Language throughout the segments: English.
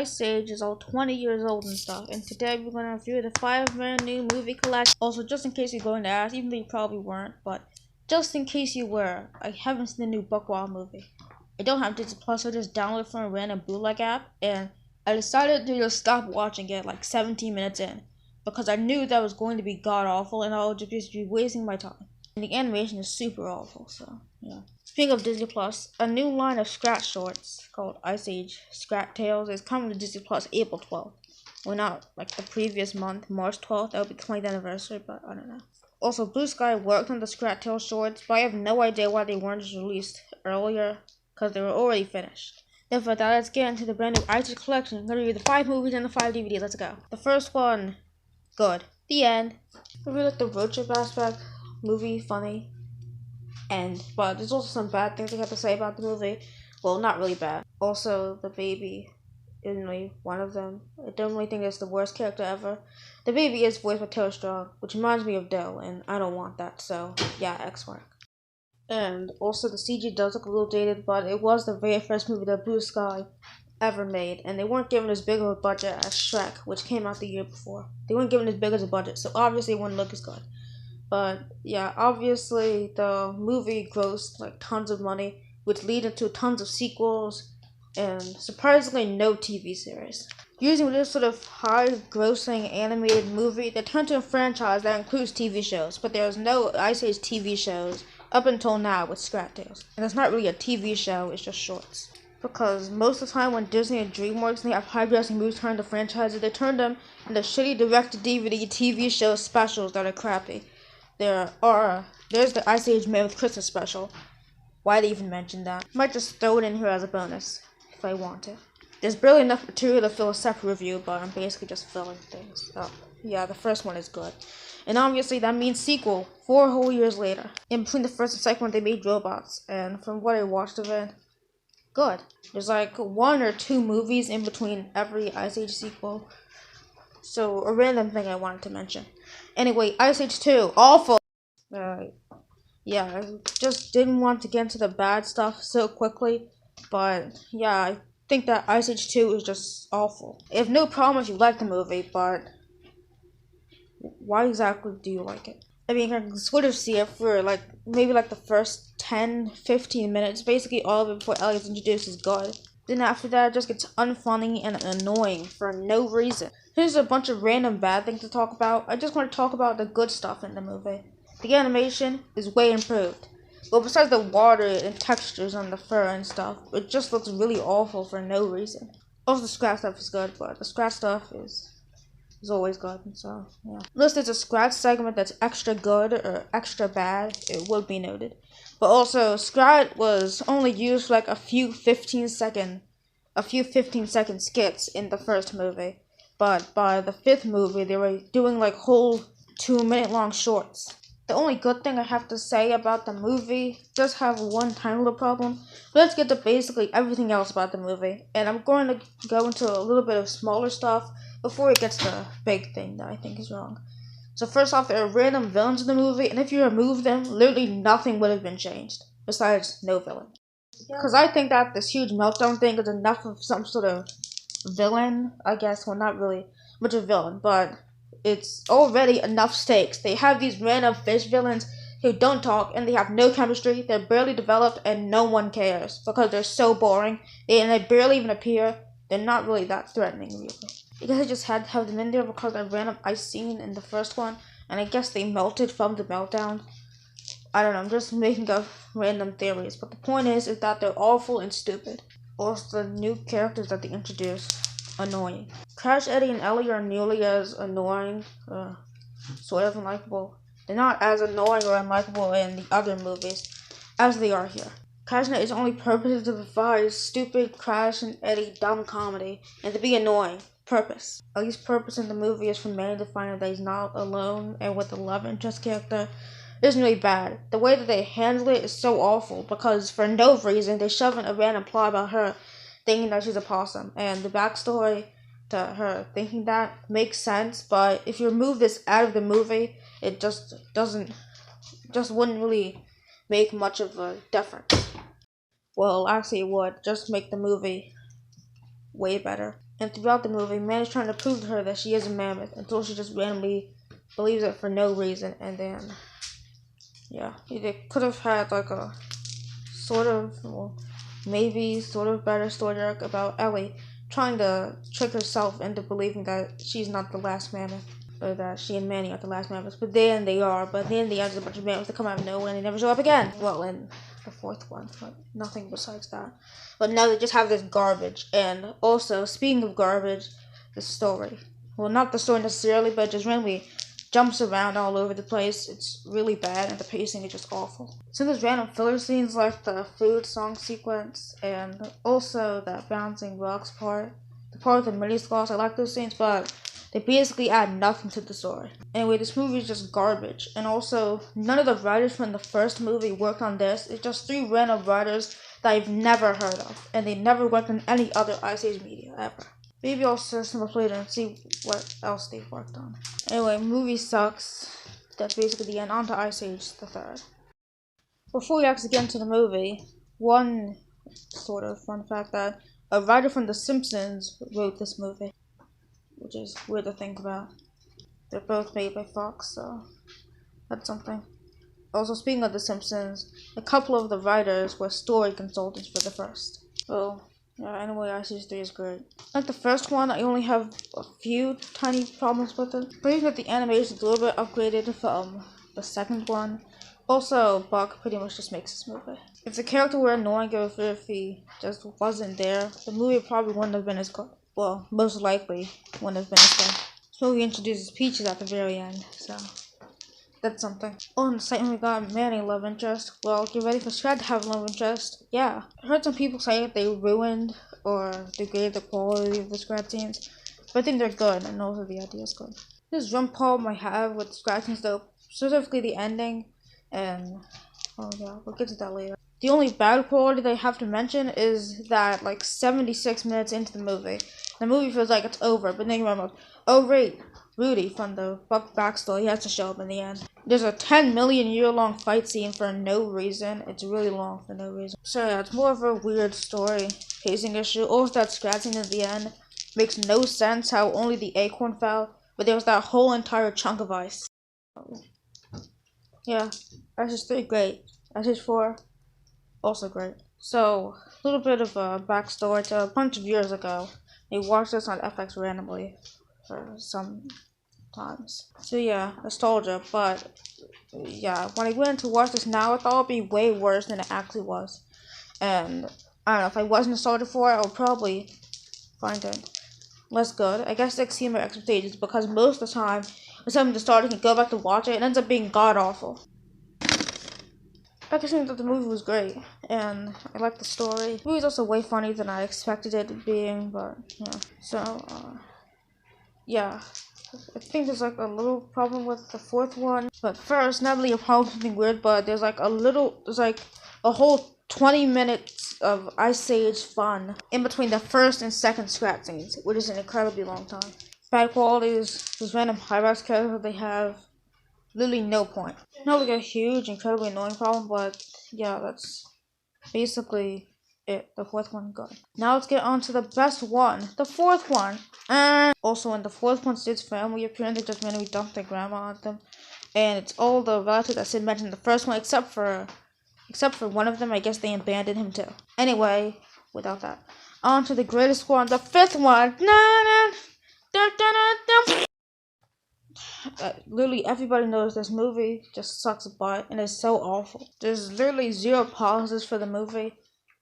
Ice Age is all 20 years old and stuff, and today we're going to review the 5 brand new movie collection. Also, just in case you're going to ask, even though you probably weren't, but just in case you were, I haven't seen the new Buckwild movie. I don't have Disney Plus, so I just downloaded it from a random bootleg app, and I decided to just stop watching it like 17 minutes in, because I knew that was going to be god-awful, and I would just be wasting my time. And the animation is super awful, so, yeah. Speaking of Disney Plus, a new line of Scratch shorts called Ice Age Scratch Tales is coming to Disney Plus April 12th. Well, not like the previous month, March 12th. That would be the 20th anniversary, but I don't know. Also, Blue Sky worked on the Scratch Tales shorts, but I have no idea why they weren't just released earlier, because they were already finished. Then for that, let's get into the brand new Ice Age collection. I'm going to review the 5 movies and the 5 DVDs. Let's go. The first one, good. The end. I really like the road trip aspect. Movie, funny. But there's also some bad things I have to say about the movie. Well, not really bad. Also, the baby is really one of them. I don't really think it's the worst character ever. The baby is voiced by Taylor Strong, which reminds me of Dell, and I don't want that, so yeah, X mark. And also the CG does look a little dated, but it was the very first movie that Blue Sky ever made, and they weren't given as big of a budget as Shrek, which came out the year before. They weren't given as big as a budget, so obviously it wouldn't look as good. But yeah, obviously the movie grossed like tons of money, which led into tons of sequels and surprisingly no TV series. Using this sort of high-grossing animated movie, they turned to a franchise that includes TV shows, but there's no Ice Age TV shows up until now with Scratch Tales. And it's not really a TV show, it's just shorts. Because most of the time when Disney and DreamWorks they have high-grossing movies turned to franchises, they turn them into shitty direct-to-DVD TV show specials that are crappy. There's the Ice Age Man with Christmas special. Why'd I even mention that? Might just throw it in here as a bonus, if I want to. There's barely enough material to fill a separate review, but I'm basically just filling things up. Yeah, the first one is good. And obviously that means sequel, 4 whole years later. In between the first and second one, they made robots, and from what I watched of it, good. There's like 1 or 2 movies in between every Ice Age sequel. So, a random thing I wanted to mention. Anyway, Ice Age 2, awful! Yeah, I just didn't want to get into the bad stuff so quickly, but yeah, I think that Ice Age 2 is just awful. I have no problem if you like the movie, but why exactly do you like it? I mean, I can sort of see it for maybe the first 10-15 minutes, basically all of it before Ellie is introduced is good. Then after that, it just gets unfunny and annoying for no reason. Here's a bunch of random bad things to talk about. I just want to talk about the good stuff in the movie. The animation is way improved. Well, besides the water and textures on the fur and stuff, it just looks really awful for no reason. Also, the Scratch stuff is good, but the Scratch stuff is always good, so yeah. Unless there's a Scratch segment that's extra good or extra bad, it would be noted. But also, Scratch was only used for a few 15-second skits in the first movie. But by the 5th movie, they were doing whole 2-minute-long shorts. The only good thing I have to say about the movie does have one tiny little problem. But let's get to basically everything else about the movie. And I'm going to go into a little bit of smaller stuff before it gets to the big thing that I think is wrong. So first off, there are random villains in the movie, and if you remove them, literally nothing would have been changed, besides no villain. Because I think that this huge meltdown thing is enough of some sort of villain, I guess. Well, not really much of a villain, but it's already enough stakes. They have these random fish villains who don't talk, and they have no chemistry, they're barely developed, and no one cares, because they're so boring, and they barely even appear. They're not really that threatening, really. I guess I just had to have them in there because I ran up ice scene in the first one, and I guess they melted from the meltdown. I don't know, I'm just making up random theories, but the point is that they're awful and stupid. Also, the new characters that they introduce, annoying. Crash, Eddie, and Ellie are nearly as annoying, sort of unlikable. They're not as annoying or unlikable in the other movies as they are here. Crash and Eddie's only purpose is to provide stupid Crash and Eddie dumb comedy and to be annoying. Purpose. Ellie's purpose in the movie is for Manny to find out that he's not alone and with the love interest character isn't really bad. The way that they handle it is so awful because for no reason they shove in a random plot about her thinking that she's a possum, and the backstory to her thinking that makes sense, but if you remove this out of the movie, it just wouldn't really make much of a difference. Well, actually it would just make the movie way better. And throughout the movie, man is trying to prove to her that she is a mammoth until she just randomly believes it for no reason. And then, yeah, they could have had like a sort of, well, maybe sort of better story arc about Ellie trying to trick herself into believing that she's not the last mammoth, or that she and Manny are the last mammoths. But then they are. But then there's a bunch of mammoths that come out of nowhere and they never show up again. Well, in the fourth one, but nothing besides that. But now they just have this garbage. And also, speaking of garbage, the story. Well, not the story necessarily, but just randomly jumps around all over the place. It's really bad, and the pacing is just awful. So there's random filler scenes like the food song sequence, and also that bouncing rocks part. The part with the mini sloths, I like those scenes, but they basically add nothing to the story. Anyway, this movie is just garbage, and also none of the writers from the first movie worked on this. It's just three random writers that I've never heard of, and they never worked on any other Ice Age media ever. Maybe I'll search them up later and see what else they've worked on. Anyway, movie sucks. That's basically the end. On to Ice Age the Third. Before we actually get into the movie, one sort of fun fact that a writer from The Simpsons wrote this movie, which is weird to think about. They're both made by Fox, so that's something. Also, speaking of The Simpsons, a couple of the writers were story consultants for the first. Well, yeah, anyway, Ice Age 3 is great. Like the first one, I only have a few tiny problems with it. But even if the animation is a little bit upgraded from the second one, also, Buck pretty much just makes this movie. If the character were annoying or if he just wasn't there, the movie probably wouldn't have been as good. Well, most likely wouldn't have been as good. This movie introduces Peaches at the very end, so that's something. Oh, and the second we got Manny love interest. Well, get ready for Scrat to have love interest. Yeah, I heard some people say they ruined or degraded the quality of the Scrat scenes, but I think they're good, and also the idea is good. This drum problem I have with Scrat scenes though, specifically the ending, and oh yeah, we'll get to that later. The only bad quality they have to mention is that like 76 minutes into the movie feels like it's over, but then you remember, oh wait, Rudy from the Buck backstory, he has to show up in the end. There's a 10 million year long fight scene for no reason. It's really long for no reason. So yeah, it's more of a weird story, pacing issue. Also that Scrat scene at the end makes no sense how only the acorn fell, but there was that whole entire chunk of ice. Yeah, Ice Age 3 great. Ice Age 4 also great. So, a little bit of a backstory to a bunch of years ago. I watched this on FX randomly for some times. So yeah, nostalgia, but yeah, when I went to watch this now, I thought it would be way worse than it actually was. And I don't know, if I wasn't nostalgic for it, I would probably find it less good. I guess I exceed my expectations because most of the time, when something nostalgic and go back to watch it, it ends up being god awful. I just think that the movie was great, and I like the story. The movie is also way funnier than I expected it being, but yeah. So, yeah. I think there's like a little problem with the fourth one. But first, not really a problem with something weird, but there's like a whole 20 minutes of Ice Age fun in between the first and second Scrat scenes, which is an incredibly long time. Bad quality is those random high-rise characters they have. Literally no point. Not like a huge, incredibly annoying problem, but yeah, that's basically it. The fourth one good. Now let's get on to the best one. The fourth one. And also in the fourth one, Sid's family appearance, they just randomly dumped their grandma on them. And it's all the relatives that Sid mentioned in the first one, except for one of them. I guess they abandoned him too. Anyway, without that. On to the greatest one, the fifth one. Literally everybody knows this movie just sucks butt and is so awful. There's literally zero pauses for the movie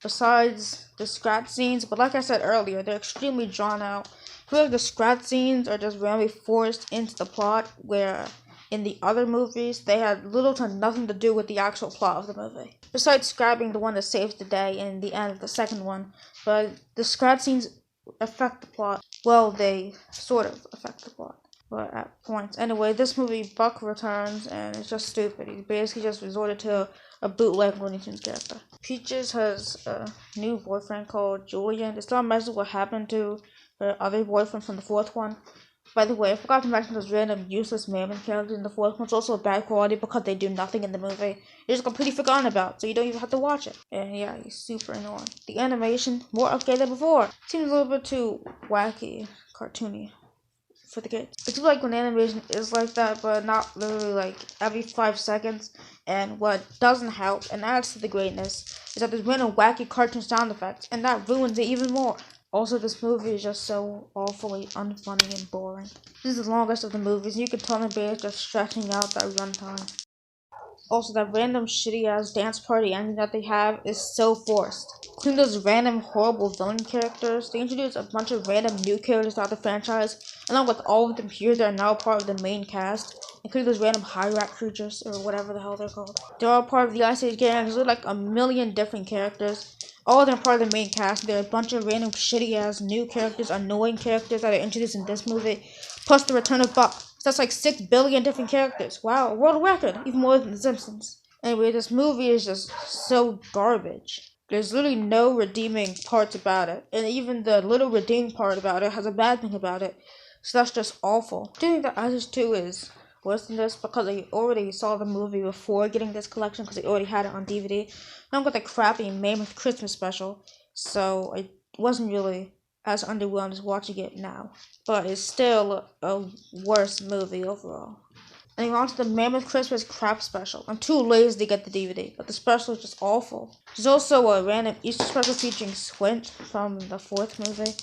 besides the Scrat scenes, but like I said earlier, they're extremely drawn out. I feel like the Scrat scenes are just randomly forced into the plot, where in the other movies they had little to nothing to do with the actual plot of the movie. Besides Scrat being the one that saves the day in the end of the second one, but the Scrat scenes affect the plot. Well, they sort of affect the plot. But at points. Anyway, this movie, Buck returns, and it's just stupid. He basically just resorted to a bootleg Looney Tunes character. Peaches has a new boyfriend called Julian. It's not mentioned what happened to her other boyfriend from the fourth one, By the way, I forgot to mention those random useless mammoth characters in the fourth one. It's also bad quality because they do nothing in the movie. You're just completely forgotten about, so you don't even have to watch it. And yeah, he's super annoying. The animation, more updated than before. Seems a little bit too wacky, cartoony for the kids. It's like when animation is like that, but not literally like every 5 seconds. And what doesn't help and adds to the greatness is that there's random wacky cartoon sound effects, and that ruins it even more. Also, this movie is just so awfully unfunny and boring. This is the longest of the movies, and you can tell the band just stretching out that runtime. Also, that random shitty ass dance party ending that they have is so forced. Including those random horrible villain characters, they introduce a bunch of random new characters throughout the franchise, along with all of them here that are now part of the main cast, including those random high-rat creatures, or whatever the hell they're called. They're all part of the Ice Age gang, there's like a million different characters. All of them are part of the main cast. There are a bunch of random shitty ass new characters, annoying characters that are introduced in this movie, plus the return of Buck. So that's like 6 billion different characters. Wow, world record, even more than The Simpsons. Anyway, this movie is just so garbage. There's literally no redeeming parts about it, and even the little redeeming part about it has a bad thing about it. So that's just awful. I think that Isis 2 is worse than this because I already saw the movie before getting this collection because I already had it on DVD. Now I got the crappy Mammoth Christmas special, so I wasn't really as underwhelmed as watching it now. But it's still a worse movie overall. And on to the Mammoth Christmas crap special. I'm too lazy to get the DVD, but the special is just awful. There's also a random Easter special featuring Squint from the fourth movie.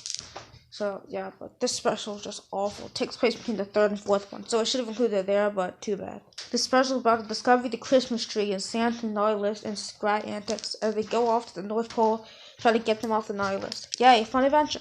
So yeah, but this special is just awful. It takes place between the third and fourth one, so I should have included it there, but too bad. This special is about the discovery of the Christmas tree and Santa, naughty list, and Scrat antics as they go off to the North Pole try to get them off the naughty list. Yay, fun adventure!